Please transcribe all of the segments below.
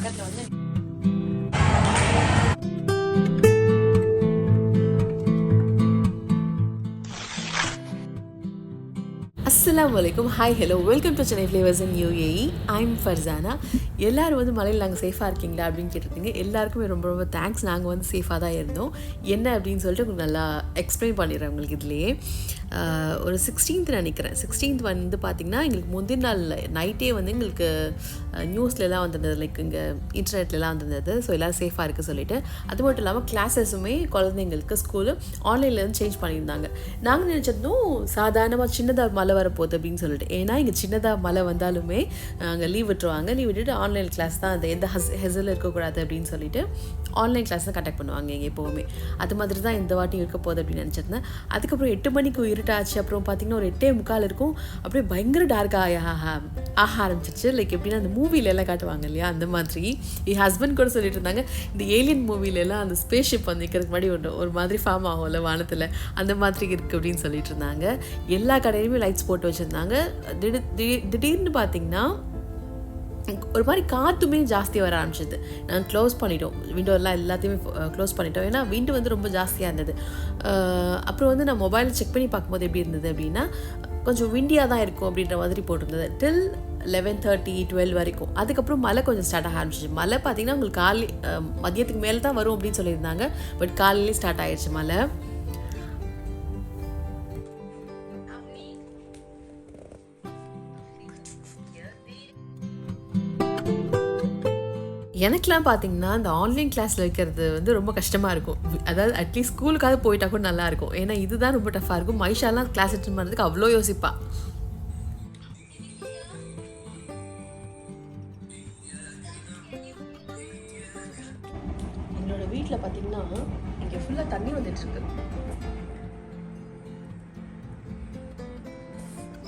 பக்கத்தில் வந்து Assalamu alaikum. Hi, hello. Welcome to Chennaiflavours in UAE. I'm Farzana. எல்லாரும் வந்து மலையில் நாங்கள் சேஃபாக இருக்கீங்களா அப்படின்னு கேட்டிருக்கீங்க. எல்லாருக்குமே ரொம்ப ரொம்ப தேங்க்ஸ். நாங்கள் வந்து சேஃபாக தான் இருந்தோம். என்ன அப்படின்னு சொல்லிட்டு உங்களுக்கு நல்லா எக்ஸ்பிளைன் பண்ணிடுறேன் உங்களுக்கு இதுலேயே. ஒரு 16th நினைக்கிறேன். 16th வந்து பார்த்திங்கன்னா எங்களுக்கு முந்தின நாள் நைட்டே வந்து எங்களுக்கு நியூஸ்லலாம் வந்திருந்தது, லைக் இங்கே இன்டர்நெட்லலாம் வந்திருந்தது. ஸோ எல்லோரும் சேஃபாக இருக்குது சொல்லிட்டு. அது மட்டும் இல்லாமல் கிளாஸஸுமே குழந்தைங்களுக்கு ஸ்கூலு ஆன்லைன்லேருந்து சேஞ்ச் பண்ணியிருந்தாங்க. நாங்கள் நினச்சதும் சாதாரணமாக சின்னதாக மழை வரப்போகுது அப்படின்னு சொல்லிட்டு. ஏன்னா இங்கே சின்னதாக மழை வந்தாலுமே அங்கே லீவ் விட்டுருவாங்க. லீவ் விட்டுட்டு ஆன்லைன் கிளாஸ் தான், அந்த எந்த ஹெசல் இருக்கக்கூடாது அப்படின்னு சொல்லிட்டு ஆன்லைன் கிளாஸ் தான் கண்டக்ட் பண்ணுவாங்க இங்கே எப்போவுமே. அது மாதிரி தான் இந்த வாட்டி இருக்க போகுது அப்படின்னு நினச்சிருந்தேன். அதுக்கப்புறம் 8 மணிக்கு இருட்டாச்சு. அப்புறம் பார்த்திங்கன்னா ஒரு 8:45 இருக்கும். அப்படியே பயங்கர டார்க்காக ஆக ஆரம்பிச்சிச்சு. லைக் எப்படின்னா அந்த மூவிலெல்லாம் காட்டுவாங்க இல்லையா, அந்த மாதிரி. என் ஹஸ்பண்ட் கூட சொல்லிட்டு இருந்தாங்க, இந்த ஏலியன் மூவிலெல்லாம் அந்த ஸ்பேஸ்ஷிப் வந்து நிற்கிறதுக்கு முன்னாடி ஒரு மாதிரி ஃபார்ம் ஆகும்ல வானத்தில், அந்த மாதிரி இருக்குது அப்படின்னு சொல்லிட்டு இருந்தாங்க. எல்லா கடையிலுமே லைட்ஸ் போட்டு வச்சுருந்தாங்க. திடீர்னு பார்த்திங்கன்னா ஒரு மாதிரி காற்றுமே ஜாஸ்தி வர ஆரம்பிச்சிது. நாங்கள் க்ளோஸ் பண்ணிட்டோம், விண்டோலாம் எல்லாத்தையுமே க்ளோஸ் பண்ணிட்டோம். ஏன்னா விண்டு வந்து ரொம்ப ஜாஸ்தியாக இருந்தது. அப்புறம் வந்து நான் மொபைலில் செக் பண்ணி பார்க்கும்போது எப்படி இருந்தது அப்படின்னா, கொஞ்சம் விண்டியாக தான் இருக்கும் அப்படின்ற மாதிரி போட்டிருந்தது. டில் 11:30, 12 வரைக்கும். அதுக்கப்புறம் மழை கொஞ்சம் ஸ்டார்ட் ஆக ஆரம்பிச்சிச்சு. மழை பார்த்திங்கன்னா உங்களுக்கு மதியத்துக்கு மேலே தான் வரும் அப்படின்னு சொல்லியிருந்தாங்க. பட் காலையிலே ஸ்டார்ட் ஆகிடுச்சு மழை. எனக்குலாம் பார்த்திங்கன்னா இந்த ஆன்லைன் கிளாஸில் வைக்கிறது வந்து ரொம்ப கஷ்டமாக இருக்கும். அதாவது அட்லீஸ்ட் ஸ்கூலுக்காவது போயிட்டா கூட நல்லாயிருக்கும். ஏன்னா இதுதான் ரொம்ப டஃப்பாக இருக்கும். மைஷாலாம் கிளாஸ் அட்டெண்ட் பண்ணுறதுக்கு அவ்வளோ யோசிப்பா. என்னோட வீட்டில் பார்த்திங்கன்னா இங்கே ஃபுல்லாக தண்ணி வந்துட்டுருக்கு.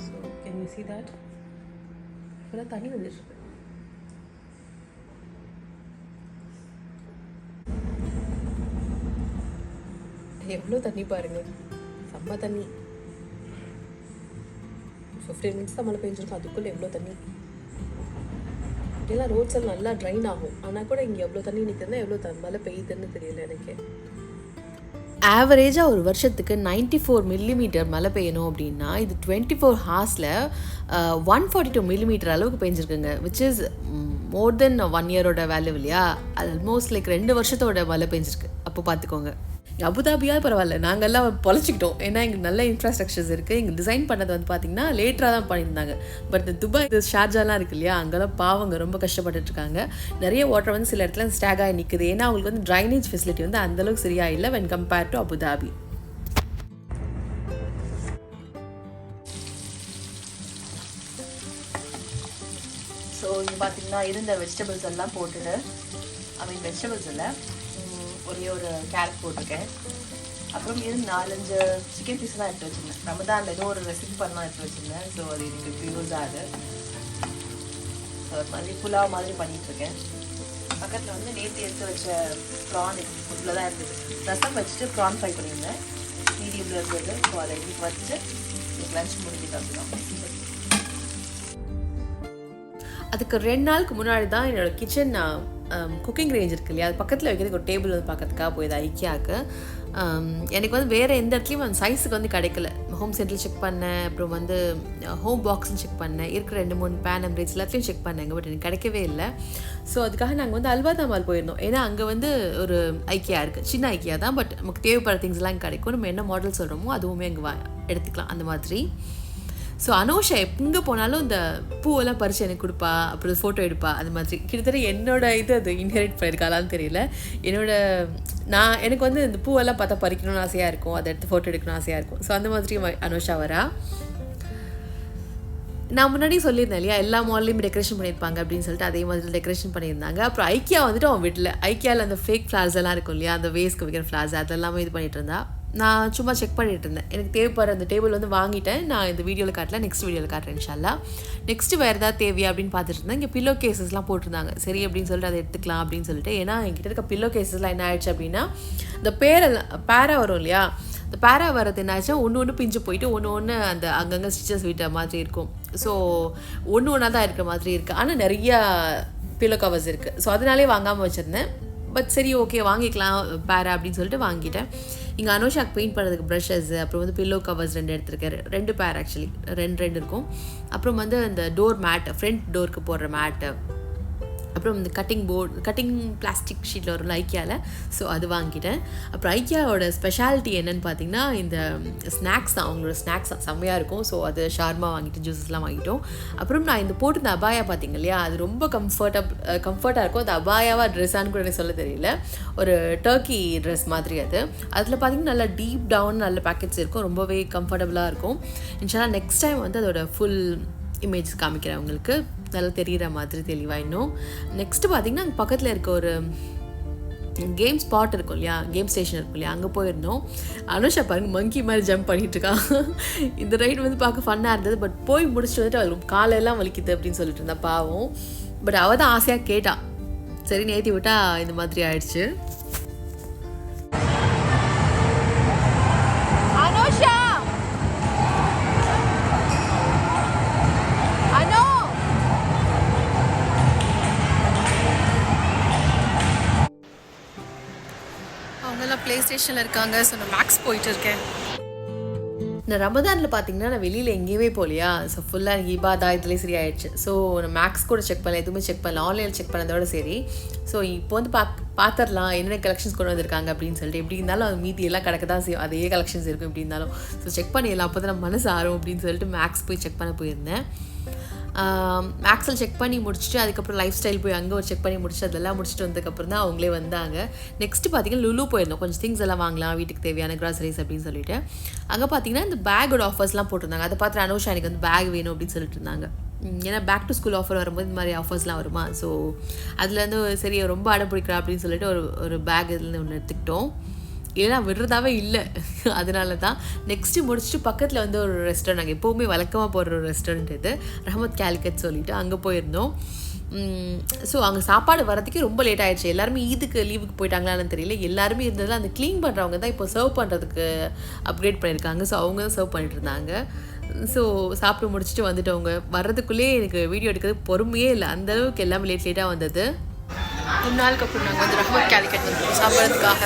So can you see that? ஃபுல்லாக தண்ணி வந்துட்டுருக்கு. எவ்வளோ தண்ணி பாருங்கள், செம்ம தண்ணி. 15 மினிட்ஸ் தான் மழை பெஞ்சிருக்கும், அதுக்குள்ளே எவ்வளோ தண்ணி. இதெல்லாம் ரோட்ஸ் எல்லாம் நல்லா ட்ரைன் ஆகும். ஆனால் கூட இங்கே எவ்வளோ தண்ணி நிற்கிறதா எவ்வளோ மழை பெய்யுதுன்னு தெரியல எனக்கு. ஆவரேஜாக ஒரு வருஷத்துக்கு 94 மில்லிமீட்டர் மழை பெய்யணும் அப்படின்னா இது 24 ஹார்ஸில் 142 மில்லிமீட்டர் அளவுக்கு பெஞ்சிருக்குங்க. விச் இஸ் மோர் தென் 1 இயரோட வேல்யூ இல்லையா. அது ஆல்மோஸ்ட் லைக் 2 வருஷத்தோட மழை பெஞ்சிருக்கு. அப்போ பார்த்துக்கோங்க. அபுதாபியாக பரவாயில்ல, நாங்கள்லாம் பொழைச்சிக்கிட்டோம். ஏன்னா எங்களுக்கு நல்ல இன்ஃப்ராஸ்ட்ரக்சர்ஸ் இருக்குது. எங்கள் டிசைன் பண்ணது வந்து பார்த்திங்கன்னா லேட்டராக தான் பண்ணியிருந்தாங்க. பட் இந்த துபாய் ஷார்ஜாலாம் இருக்குது இல்லையா, அங்கெல்லாம் பாவங்க ரொம்ப கஷ்டப்பட்டுருக்காங்க. நிறைய வாட்டர் வந்து சில இடத்துல ஸ்டாக் ஆகி நிற்குது. ஏன்னா அவங்களுக்கு வந்து ட்ரைனேஜ் ஃபெசிலிட்டி வந்து அந்தளவுக்கு சரியாக இல்லை when compared to Abu Dhabi. So இங்கே பார்த்திங்கன்னா இருந்த வெஜிடபிள்ஸ் எல்லாம் போட்டுட்டு, வெஜிடபிள்ஸ் இல்லை, ஒரே ஒரு கேரட் போட்டிருக்கேன். அப்புறம் இது 4-5 சிக்கன் பீஸ் தான் எடுத்து வச்சுருந்தேன். ரமதானில் ஏதோ ஒரு ரெசிபி பண்ணலாம் எடுத்து வச்சுருந்தேன். ஸோ அது எனக்கு இப்போ யூஸ் ஆகுது. ஸோ அது மாதிரி புலாவ் மாதிரி பண்ணிகிட்ருக்கேன். பக்கத்தில் வந்து நேற்று எடுத்து வச்ச ப்ரான் இதில் தான் இருந்தது. ரசம் வச்சுட்டு ப்ரான் ஃப்ரை பண்ணியிருந்தேன், மீடியமில் இருந்தது. ஸோ அதை இன்னைக்கு வச்சுட்டு லஞ்ச் முடிஞ்சுட்டு அப்படிதான். அதுக்கு 2 நாளுக்கு முன்னாடி தான் என்னோடய கிச்சன் குக்கிங் ரேஞ்ச் இருக்கு இல்லையா, அது பக்கத்தில் வைக்கிறதுக்கு ஒரு டேபிள் வந்து பார்க்கறதுக்காக போயிது ஐக்கியாவுக்கு. எனக்கு வந்து வேறு எந்த இடத்துலையும் அந்த சைஸுக்கு வந்து கிடைக்கல. ஹோம் சென்டரில் செக் பண்ணேன், அப்புறம் வந்து ஹோம் பாக்ஸ்ன்னு செக் பண்ணேன், இருக்கிற 2-3 பேன் எம்ப்ரேட்ஸ் எல்லாத்தையும் செக் பண்ணேங்க. பட் எனக்கு கிடைக்கவே இல்லை. ஸோ அதுக்காக நாங்கள் வந்து அல்வாதா மால் போயிருந்தோம். ஏன்னா அங்கே வந்து ஒரு ஐக்கியா இருக்குது, சின்ன ஐக்கியா தான். பட் நமக்கு தேவைப்படுற திங்ஸ்லாம் கிடைக்கும். நம்ம என்ன மாடல் சொல்கிறோமோ அதுவுமே அங்கே எடுத்துக்கலாம், அந்த மாதிரி. ஸோ அனோஷா எங்கே போனாலும் இந்த பூவெல்லாம் பறித்து எனக்கு கொடுப்பா, அப்புறம் ஃபோட்டோ எடுப்பா. அது மாதிரி கிட்டத்தட்ட அது இன்ஹெரிட் பண்ணியிருக்காளான்னு தெரியல. எனக்கு வந்து இந்த பூவெல்லாம் பார்த்தா பறிக்கணும்னு ஆசையாக இருக்கும், அதை எடுத்து ஃபோட்டோ எடுக்கணும்னு ஆசையாக இருக்கும். ஸோ அந்த மாதிரி அனோஷா வரா. நான் முன்னாடி சொல்லியிருந்தேன் இல்லையா, எல்லா மால்லையும் டெக்கரேஷன் பண்ணியிருப்பாங்க அப்படின்னு சொல்லிட்டு, அதே மாதிரி டெக்கரேஷன் பண்ணியிருந்தாங்க. அப்புறம் ஐக்கியா வந்துட்டு அவன் வீட்டில் ஐக்கியாவில் அந்த ஃபேக் ஃப்ளார்ஸ் எல்லாம் இருக்கும் இல்லையா, அந்த வேஸ்க்கு வைக்கிற ஃப்ளார்ஸ் அதெல்லாமே இது பண்ணிகிட்டு இருந்தா. நான் சும்மா செக் பண்ணிட்டு இருந்தேன். எனக்கு தேவைப்படுற அந்த டேபிள் வந்து வாங்கிட்டேன். நான் இந்த வீடியோவில் காட்டல, நெக்ஸ்ட் வீடியோவில் காட்டுறேன் இன்ஷால்லா. நெக்ஸ்ட்டு வேறு ஏதாவது தேவையா அப்படின்னு பார்த்துட்டு இருந்தேன். இங்கே பில்லோ கேசஸ்லாம் போட்டிருந்தாங்க. சரி அப்படின்னு சொல்லிட்டு அதை எடுத்துக்கலாம் அப்படின்னு சொல்லிட்டு. ஏன்னா என்கிட்ட இருக்க பில்லோ கேசஸ்லாம் என்ன ஆயிடுச்சு அப்படின்னா, இந்த பேரா வரும் இல்லையா, இந்த பேரா வரது என்னாச்சும் ஒன்று பிஞ்சு போயிட்டு ஒன்று அந்த அங்கங்கே ஸ்டிச்சஸ் விட்ட மாதிரி இருக்கும். ஸோ ஒன்று ஒன்றா தான் இருக்கிற மாதிரி இருக்குது. ஆனால் நிறையா பில்லோ கவர்ஸ் இருக்குது. ஸோ அதனாலே வாங்காமல் வச்சுருந்தேன். பட் சரி ஓகே வாங்கிக்கலாம் பேரா அப்படின்னு சொல்லிட்டு வாங்கிட்டேன். இங்கே அனுஷாக்கு பெயிண்ட் பண்ணுறதுக்கு ப்ரஷஸ், அப்புறம் வந்து பில்லோ கவர்ஸ் 2 எடுத்துருக்காரு. 2 பேர் ஆக்சுவலி, 2 இருக்கும். அப்புறம் வந்து அந்த டோர் மேட், ஃப்ரண்ட் டோருக்கு போடுற மேட்டு, அப்புறம் இந்த கட்டிங் பிளாஸ்டிக் ஷீட்டில் வரும்ல ஐக்கியாவில், ஸோ அது வாங்கிட்டேன். அப்புறம் ஐக்கியாவோட ஸ்பெஷாலிட்டி என்னென்னு பார்த்தீங்கன்னா இந்த ஸ்நாக்ஸ் தான். அவங்களோட ஸ்நாக்ஸ் தான் செம்மையாக இருக்கும். ஸோ அது ஷார்மா வாங்கிட்டு ஜூஸஸ்லாம் வாங்கிட்டோம். அப்புறம் நான் இந்த போட்டு அபாயா பார்த்தீங்க இல்லையா, அது ரொம்ப கம்ஃபர்ட்டாக இருக்கும். அது அபாயாவா ட்ரெஸ்ஸான்னு கூட எனக்கு சொல்ல தெரியல. ஒரு டர்க்கி ட்ரெஸ் மாதிரி அது. அதில் பார்த்தீங்கன்னா நல்லா டீப் டவுன் நல்ல பேக்கெட்ஸ் இருக்கும், ரொம்பவே கம்ஃபர்டபுளாக இருக்கும். இன்ஷால்லா நெக்ஸ்ட் டைம் வந்து அதோட ஃபுல் இமேஜஸ் காமிக்கிறேன் உங்களுக்கு, நல்லா தெரிகிற மாதிரி தெளிவாக. இன்னும் நெக்ஸ்ட்டு பார்த்திங்கன்னா அங்கே பக்கத்தில் இருக்க ஒரு கேம் ஸ்பாட் இருக்கும் இல்லையா, கேம் ஸ்டேஷன் இருக்கும் இல்லையா, அங்கே போயிருந்தோம். அனுஷா பாருங்க மங்கி மாதிரி ஜம்ப் பண்ணிகிட்ருக்கான். இந்த ரைடு வந்து பார்க்க ஃபன்னாக இருந்தது. பட் போய் முடிச்சுட்டு வந்துட்டு அவளுக்கு காலையெல்லாம் வலிக்குது அப்படின்னு சொல்லிட்டு இருந்தா பாவம். பட் அவள் தான் ஆசையாக கேட்டான். சரி நேற்றி விட்டா இந்த மாதிரி ஆயிடுச்சு. ப்ளே ஸ்டேஷனில் இருக்காங்க. ஸோ நான் மேக்ஸ் போயிட்டு இருக்கேன். இந்த ரமதானில் பார்த்தீங்கன்னா நான் வெளியில் எங்கேயுமே போகலையா, ஸோ ஃபுல்லாக எனக்கு இபாதா இதுலேயே சரி ஆயிடுச்சு. ஸோ நான் மேக்ஸ் கூட செக் பண்ணல, எதுவுமே செக் பண்ணல, ஆன்லைனில் செக் பண்ணதோட சரி. ஸோ இப்போ வந்து பார்த்துடலாம் என்னென்ன கலெக்ஷன்ஸ் கொண்டு வந்திருக்காங்க அப்படின்னு சொல்லிட்டு. எப்படி இருந்தாலும் அது மீதி எல்லாம் கிடக்க தான் செய்யும், அதே கலெக்ஷன்ஸ் இருக்கும் எப்படி இருந்தாலும். ஸோ செக் பண்ணிடலாம், அப்போ தான் நம்ம மனசு ஆறும் அப்படின்னு சொல்லிட்டு மேக்ஸ் போய் செக் பண்ண போயிருந்தேன். மேக்ஸில் செக் பண்ணி முடிச்சுட்டு அதுக்கப்புறம் லைஃப் ஸ்டைல் போய் அங்கே ஒரு செக் பண்ணி முடிச்சுட்டு அதெல்லாம் முடிச்சுட்டு வந்ததுக்கப்புறம் தான் அவங்களே வந்தாங்க. நெக்ஸ்ட்டு பார்த்திங்கன்னா லுலு போயிருந்தோம், கொஞ்சம் திங்ஸ் எல்லாம் வாங்கலாம் வீட்டுக்கு தேவையான கிராசரிஸ் அப்படின்னு சொல்லிட்டு. அங்கே பார்த்தீங்கன்னா இந்த பேக்கோட ஆஃபர்ஸ்லாம் போட்டிருந்தாங்க. அதை பார்த்துட்டு அனுஷா எனக்கு வந்து பேக் வேணும் அப்படின்னு சொல்லிட்டு இருந்தாங்க. ஏன்னா பேக் டு ஸ்கூல் ஆஃபர் வரும்போது இந்த மாதிரி ஆஃபர்ஸ்லாம் வருமா, ஸோ அதுலேருந்து சரி ரொம்ப அடம் பிடிக்கிறா அப்படின்னு சொல்லிட்டு ஒரு பேக் இதுலேருந்து ஒன்று எடுத்துக்கிட்டோம். இல்லைனா விடுறதாவே இல்லை. அதனால தான் நெக்ஸ்ட்டு முடிச்சுட்டு பக்கத்தில் வந்து ஒரு ரெஸ்டாரண்ட், நாங்கள் எப்போவுமே வழக்கமாக போடுற ஒரு ரெஸ்டாரண்ட் இது, ரஹமத் கேலிக்கட் சொல்லிவிட்டு அங்கே போயிருந்தோம். ஸோ அங்கே சாப்பாடு வரதுக்கே ரொம்ப லேட் ஆகிடுச்சு. எல்லாருமே ஈதுக்கு லீவுக்கு போயிட்டாங்களான்னு தெரியல. எல்லாருமே இருந்ததில் அந்த க்ளீன் பண்ணுறவங்க தான் இப்போ சர்வ் பண்ணுறதுக்கு அப்கிரேட் பண்ணியிருக்காங்க. ஸோ அவங்க தான் சர்வ் பண்ணிட்டு இருந்தாங்க. ஸோ சாப்பிட்டு முடிச்சுட்டு வந்துட்டவங்க. வர்றதுக்குள்ளேயே எனக்கு வீடியோ எடுக்கிறது பொறுமையே இல்லை, அந்தளவுக்கு எல்லாமே லேட்டாக வந்தது. 3 நாளுக்கு அப்புறம் நாங்கள் வந்து ரஹமத் கேலிக்கட் வந்து சாப்பிட்றதுக்காக.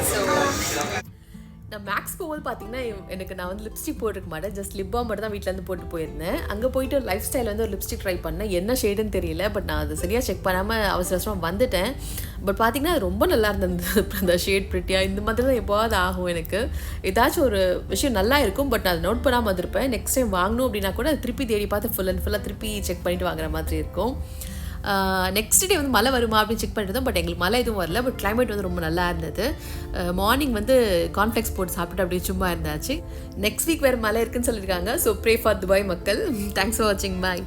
ஸோ நான் மேக்ஸ் போகும்போது பார்த்தீங்கன்னா நான் வந்து லிப்ஸ்டிக் போட்டிருக்க மாட்டேன், ஜஸ்ட் லிப் பாம் மட்டும் தான் வீட்டிலேருந்து போட்டு போயிருந்தேன். அங்கே போயிட்டு ஒரு லைஃப் ஸ்டைல் வந்து ஒரு லிப்ஸ்டிக் ட்ரை பண்ணேன். என்ன ஷேடுன்னு தெரியல, பட் நான் அது சரியாக செக் பண்ணாமல் அவசரமாக வந்துட்டேன். பட் பார்த்தீங்கன்னா அது ரொம்ப நல்லா இருந்தது. அந்த ஷேட் ப்ரிட்டியாக இந்த மாதிரி தான் எப்போவாது ஆகும் எனக்கு. ஏதாச்சும் ஒரு விஷயம் நல்லா இருக்கும், பட் நான் அதை நோட் பண்ணாமல் வந்திருப்பேன். நெக்ஸ்ட் டைம் வாங்கணும் அப்படின்னா கூட அதை திருப்பி தேடி பார்த்து ஃபுல்லாக திருப்பி செக் பண்ணிவிட்டு வாங்குற மாதிரி இருக்கும். நெக்ஸ்ட் டே வந்து மழை வருமா அப்படின்னு செக் பண்ணிட்டு இருந்தோம். பட் எங்களுக்கு மழை எதுவும் வரல. பட் கிளைமேட் வந்து ரொம்ப நல்லா இருந்தது. மார்னிங் வந்து கார்ன்ஃப்ளெக்ஸ் போட்டு சாப்பிட்டு அப்படியே சும்மா இருந்தாச்சு. நெக்ஸ்ட் வீக் வேறு மழை இருக்குன்னு சொல்லியிருக்காங்க. ஸோ ப்ரே ஃபார் துபாய் மக்கள். தேங்க்ஸ் ஃபார் வாட்சிங். பாய்.